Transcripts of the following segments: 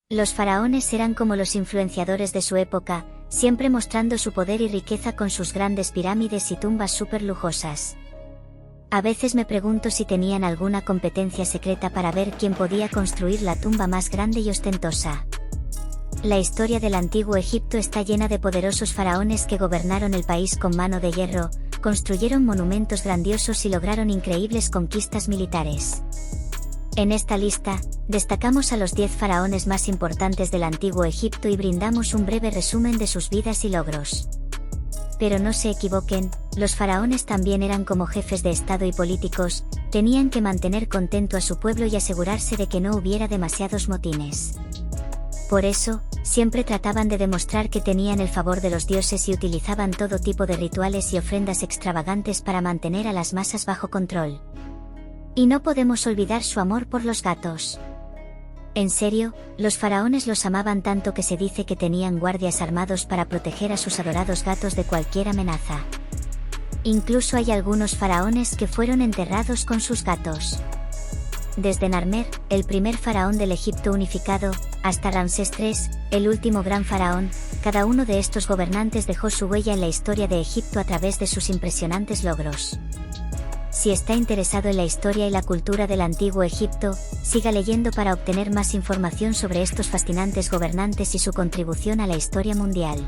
Los faraones eran como los influenciadores de su época, siempre mostrando su poder y riqueza con sus grandes pirámides y tumbas súper lujosas. A veces me pregunto si tenían alguna competencia secreta para ver quién podía construir la tumba más grande y ostentosa. La historia del antiguo Egipto está llena de poderosos faraones que gobernaron el país con mano de hierro, construyeron monumentos grandiosos y lograron increíbles conquistas militares. En esta lista, destacamos a los 10 faraones más importantes del antiguo Egipto y brindamos un breve resumen de sus vidas y logros. Pero no se equivoquen, los faraones también eran como jefes de estado y políticos, tenían que mantener contento a su pueblo y asegurarse de que no hubiera demasiados motines. Por eso, siempre trataban de demostrar que tenían el favor de los dioses y utilizaban todo tipo de rituales y ofrendas extravagantes para mantener a las masas bajo control. Y no podemos olvidar su amor por los gatos. En serio, los faraones los amaban tanto que se dice que tenían guardias armados para proteger a sus adorados gatos de cualquier amenaza. Incluso hay algunos faraones que fueron enterrados con sus gatos. Desde Narmer, el primer faraón del Egipto unificado, hasta Ramsés III, el último gran faraón, cada uno de estos gobernantes dejó su huella en la historia de Egipto a través de sus impresionantes logros. Si está interesado en la historia y la cultura del antiguo Egipto, siga leyendo para obtener más información sobre estos fascinantes gobernantes y su contribución a la historia mundial.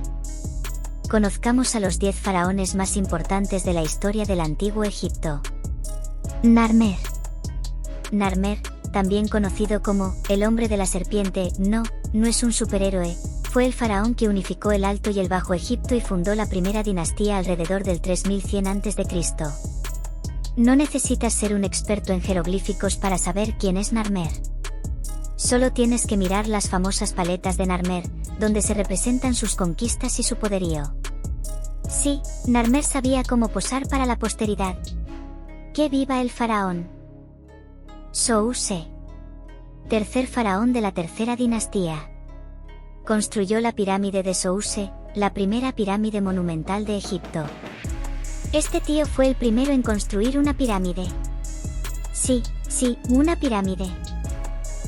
Conozcamos a los 10 faraones más importantes de la historia del antiguo Egipto. Narmer. Narmer, también conocido como el hombre de la serpiente, no es un superhéroe, fue el faraón que unificó el Alto y el Bajo Egipto y fundó la primera dinastía alrededor del 3100 a.C. No necesitas ser un experto en jeroglíficos para saber quién es Narmer. Solo tienes que mirar las famosas paletas de Narmer, donde se representan sus conquistas y su poderío. Sí, Narmer sabía cómo posar para la posteridad. ¡Que viva el faraón! Souse. Tercer faraón de la tercera dinastía. Construyó la pirámide de Souse, la primera pirámide monumental de Egipto. Este tío fue el primero en construir una pirámide. Sí, una pirámide.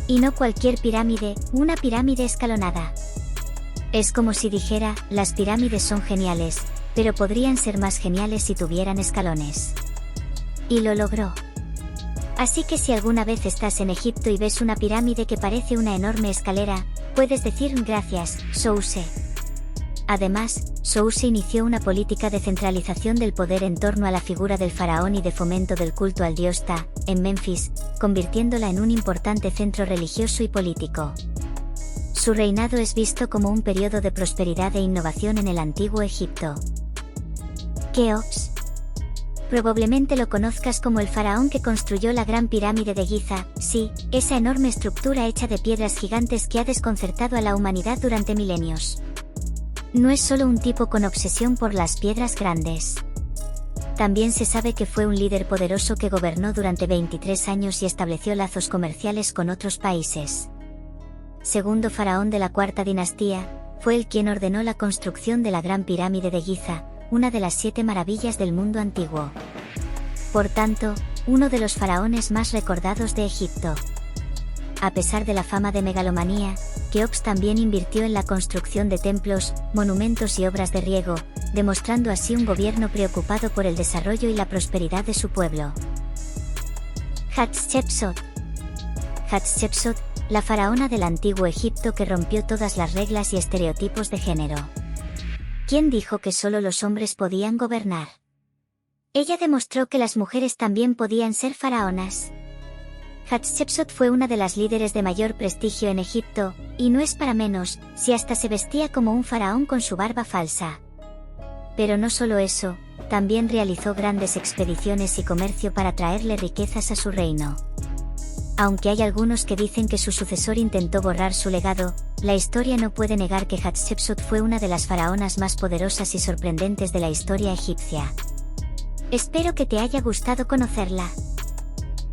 Y no cualquier pirámide, una pirámide escalonada. Es como si dijera, las pirámides son geniales, pero podrían ser más geniales si tuvieran escalones. Y lo logró. Así que si alguna vez estás en Egipto y ves una pirámide que parece una enorme escalera, puedes decir gracias, Souse. Además, Souse inició una política de centralización del poder en torno a la figura del faraón y de fomento del culto al dios Ptah, en Memphis, convirtiéndola en un importante centro religioso y político. Su reinado es visto como un periodo de prosperidad e innovación en el antiguo Egipto. Keops. Probablemente lo conozcas como el faraón que construyó la Gran Pirámide de Giza, sí, esa enorme estructura hecha de piedras gigantes que ha desconcertado a la humanidad durante milenios. No es solo un tipo con obsesión por las piedras grandes. También se sabe que fue un líder poderoso que gobernó durante 23 años y estableció lazos comerciales con otros países. Segundo faraón de la cuarta dinastía, fue el quien ordenó la construcción de la Gran Pirámide de Giza, una de las 7 maravillas del mundo antiguo. Por tanto, uno de los faraones más recordados de Egipto. A pesar de la fama de megalomanía, Keops también invirtió en la construcción de templos, monumentos y obras de riego, demostrando así un gobierno preocupado por el desarrollo y la prosperidad de su pueblo. Hatshepsut. Hatshepsut, la faraona del antiguo Egipto que rompió todas las reglas y estereotipos de género. ¿Quién dijo que solo los hombres podían gobernar? Ella demostró que las mujeres también podían ser faraonas. Hatshepsut fue una de las líderes de mayor prestigio en Egipto, y no es para menos, si hasta se vestía como un faraón con su barba falsa. Pero no solo eso, también realizó grandes expediciones y comercio para traerle riquezas a su reino. Aunque hay algunos que dicen que su sucesor intentó borrar su legado, la historia no puede negar que Hatshepsut fue una de las faraonas más poderosas y sorprendentes de la historia egipcia. Espero que te haya gustado conocerla.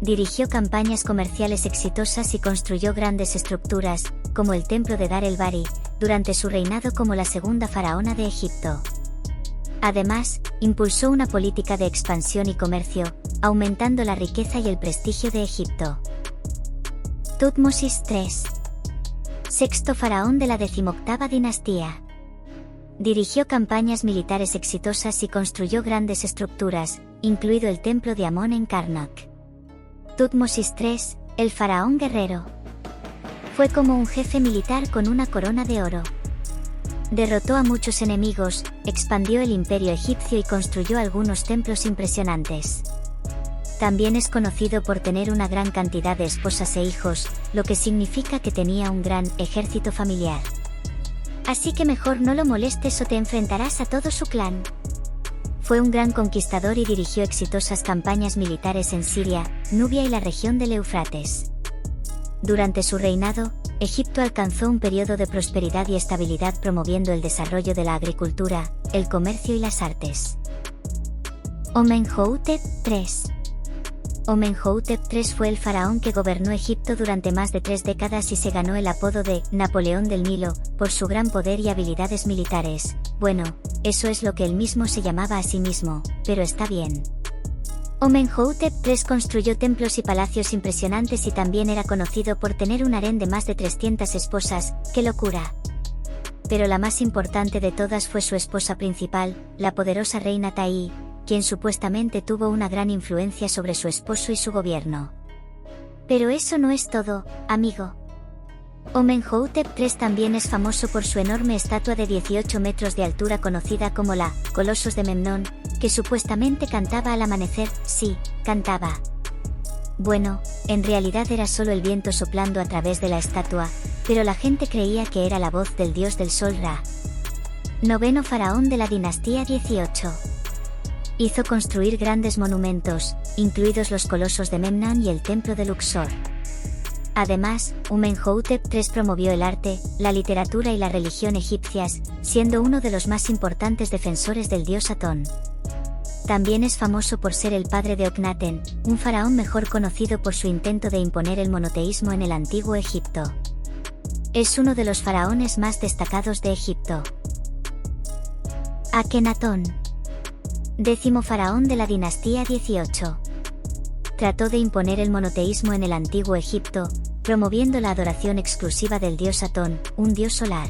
Dirigió campañas comerciales exitosas y construyó grandes estructuras, como el templo de Dar el-Bari, durante su reinado como la segunda faraona de Egipto. Además, impulsó una política de expansión y comercio, aumentando la riqueza y el prestigio de Egipto. Tutmosis III. sexto faraón de la 18ª dinastía. Dirigió campañas militares exitosas y construyó grandes estructuras, incluido el templo de Amón en Karnak. Tutmosis III, el faraón guerrero. Fue como un jefe militar con una corona de oro. Derrotó a muchos enemigos, expandió el imperio egipcio y construyó algunos templos impresionantes. También es conocido por tener una gran cantidad de esposas e hijos, lo que significa que tenía un gran ejército familiar. Así que mejor no lo molestes o te enfrentarás a todo su clan. Fue un gran conquistador y dirigió exitosas campañas militares en Siria, Nubia y la región del Éufrates. Durante su reinado, Egipto alcanzó un periodo de prosperidad y estabilidad promoviendo el desarrollo de la agricultura, el comercio y las artes. Amenhotep III. Amenhotep III fue el faraón que gobernó Egipto durante más de 3 décadas y se ganó el apodo de Napoleón del Nilo, por su gran poder y habilidades militares. Bueno, eso es lo que él mismo se llamaba a sí mismo, pero está bien. Amenhotep III construyó templos y palacios impresionantes y también era conocido por tener un harén de más de 300 esposas. ¡Qué locura! Pero la más importante de todas fue su esposa principal, la poderosa reina Taí, quien supuestamente tuvo una gran influencia sobre su esposo y su gobierno. Pero eso no es todo, amigo. Amenhotep III también es famoso por su enorme estatua de 18 metros de altura conocida como la Colosos de Memnón, que supuestamente cantaba al amanecer. Sí, cantaba. Bueno, en realidad era solo el viento soplando a través de la estatua, pero la gente creía que era la voz del dios del sol Ra. Noveno faraón de la dinastía 18. Hizo construir grandes monumentos, incluidos los Colosos de Memnón y el templo de Luxor. Además, Amenhotep III promovió el arte, la literatura y la religión egipcias, siendo uno de los más importantes defensores del dios Atón. También es famoso por ser el padre de Oknaten, un faraón mejor conocido por su intento de imponer el monoteísmo en el antiguo Egipto. Es uno de los faraones más destacados de Egipto. Akenatón. 10º faraón de la dinastía 18. Trató de imponer el monoteísmo en el antiguo Egipto, promoviendo la adoración exclusiva del dios Atón, un dios solar.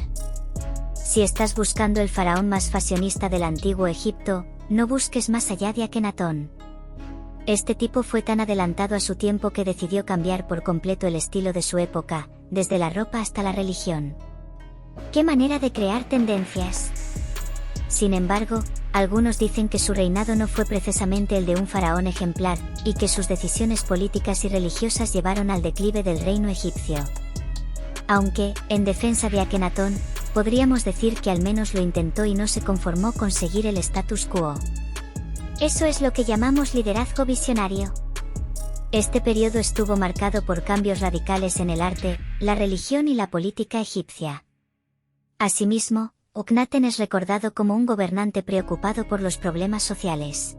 Si estás buscando el faraón más fashionista del antiguo Egipto, no busques más allá de Akenatón. Este tipo fue tan adelantado a su tiempo que decidió cambiar por completo el estilo de su época, desde la ropa hasta la religión. ¡Qué manera de crear tendencias! Sin embargo, algunos dicen que su reinado no fue precisamente el de un faraón ejemplar, y que sus decisiones políticas y religiosas llevaron al declive del reino egipcio. Aunque, en defensa de Akenatón, podríamos decir que al menos lo intentó y no se conformó con seguir el status quo. Eso es lo que llamamos liderazgo visionario. Este periodo estuvo marcado por cambios radicales en el arte, la religión y la política egipcia. Asimismo, Oknaten es recordado como un gobernante preocupado por los problemas sociales.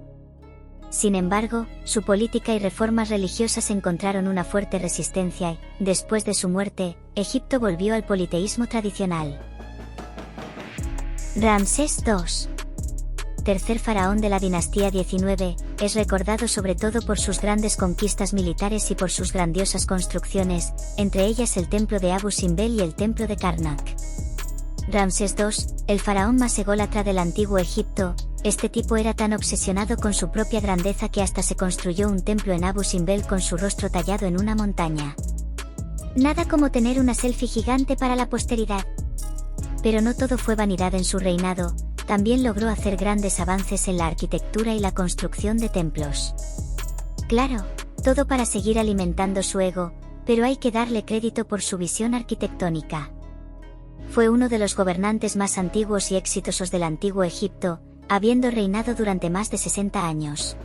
Sin embargo, su política y reformas religiosas encontraron una fuerte resistencia y, después de su muerte, Egipto volvió al politeísmo tradicional. Ramsés II. Tercer faraón de la dinastía 19, es recordado sobre todo por sus grandes conquistas militares y por sus grandiosas construcciones, entre ellas el templo de Abu Simbel y el templo de Karnak. Ramsés II, el faraón más ególatra del antiguo Egipto, este tipo era tan obsesionado con su propia grandeza que hasta se construyó un templo en Abu Simbel con su rostro tallado en una montaña. Nada como tener una selfie gigante para la posteridad. Pero no todo fue vanidad en su reinado, también logró hacer grandes avances en la arquitectura y la construcción de templos. Claro, todo para seguir alimentando su ego, pero hay que darle crédito por su visión arquitectónica. Fue uno de los gobernantes más antiguos y exitosos del antiguo Egipto, habiendo reinado durante más de 60 años.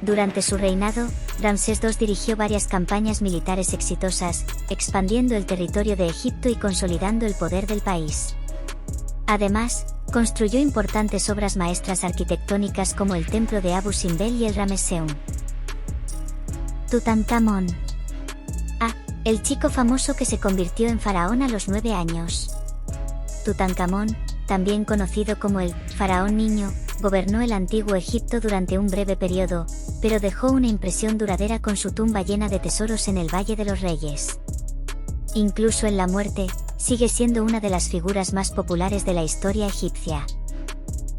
Durante su reinado, Ramsés II dirigió varias campañas militares exitosas, expandiendo el territorio de Egipto y consolidando el poder del país. Además, construyó importantes obras maestras arquitectónicas como el templo de Abu Simbel y el Ramesseum. Tutankamón. El chico famoso que se convirtió en faraón a los 9 años. Tutankamón, también conocido como el faraón niño, gobernó el antiguo Egipto durante un breve periodo, pero dejó una impresión duradera con su tumba llena de tesoros en el Valle de los Reyes. Incluso en la muerte, sigue siendo una de las figuras más populares de la historia egipcia.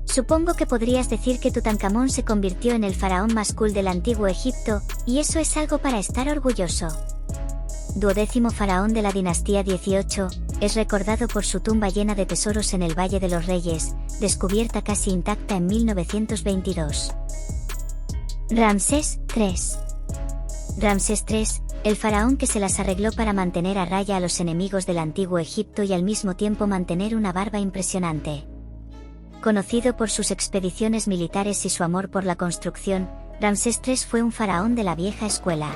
Supongo que podrías decir que Tutankamón se convirtió en el faraón más cool del antiguo Egipto, y eso es algo para estar orgulloso. 12º faraón de la dinastía 18, es recordado por su tumba llena de tesoros en el Valle de los Reyes, descubierta casi intacta en 1922. Ramsés III. Ramsés III, el faraón que se las arregló para mantener a raya a los enemigos del antiguo Egipto y al mismo tiempo mantener una barba impresionante. Conocido por sus expediciones militares y su amor por la construcción, Ramsés III fue un faraón de la vieja escuela.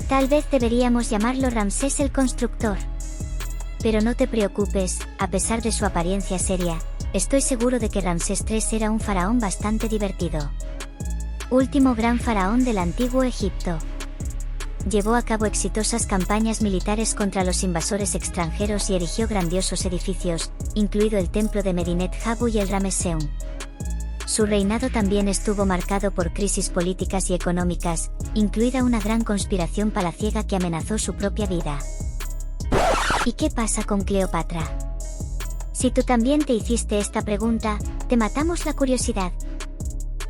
Tal vez deberíamos llamarlo Ramsés el Constructor. Pero no te preocupes, a pesar de su apariencia seria, estoy seguro de que Ramsés III era un faraón bastante divertido. Último gran faraón del antiguo Egipto. Llevó a cabo exitosas campañas militares contra los invasores extranjeros y erigió grandiosos edificios, incluido el templo de Medinet Habu y el Ramesseum. Su reinado también estuvo marcado por crisis políticas y económicas, incluida una gran conspiración palaciega que amenazó su propia vida. ¿Y qué pasa con Cleopatra? Si tú también te hiciste esta pregunta, te matamos la curiosidad.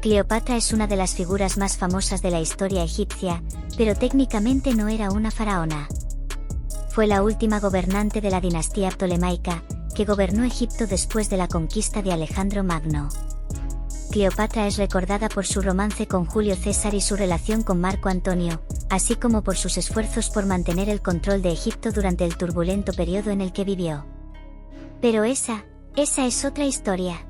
Cleopatra es una de las figuras más famosas de la historia egipcia, pero técnicamente no era una faraona. Fue la última gobernante de la dinastía ptolemaica, que gobernó Egipto después de la conquista de Alejandro Magno. Cleopatra es recordada por su romance con Julio César y su relación con Marco Antonio, así como por sus esfuerzos por mantener el control de Egipto durante el turbulento periodo en el que vivió. Pero esa es otra historia.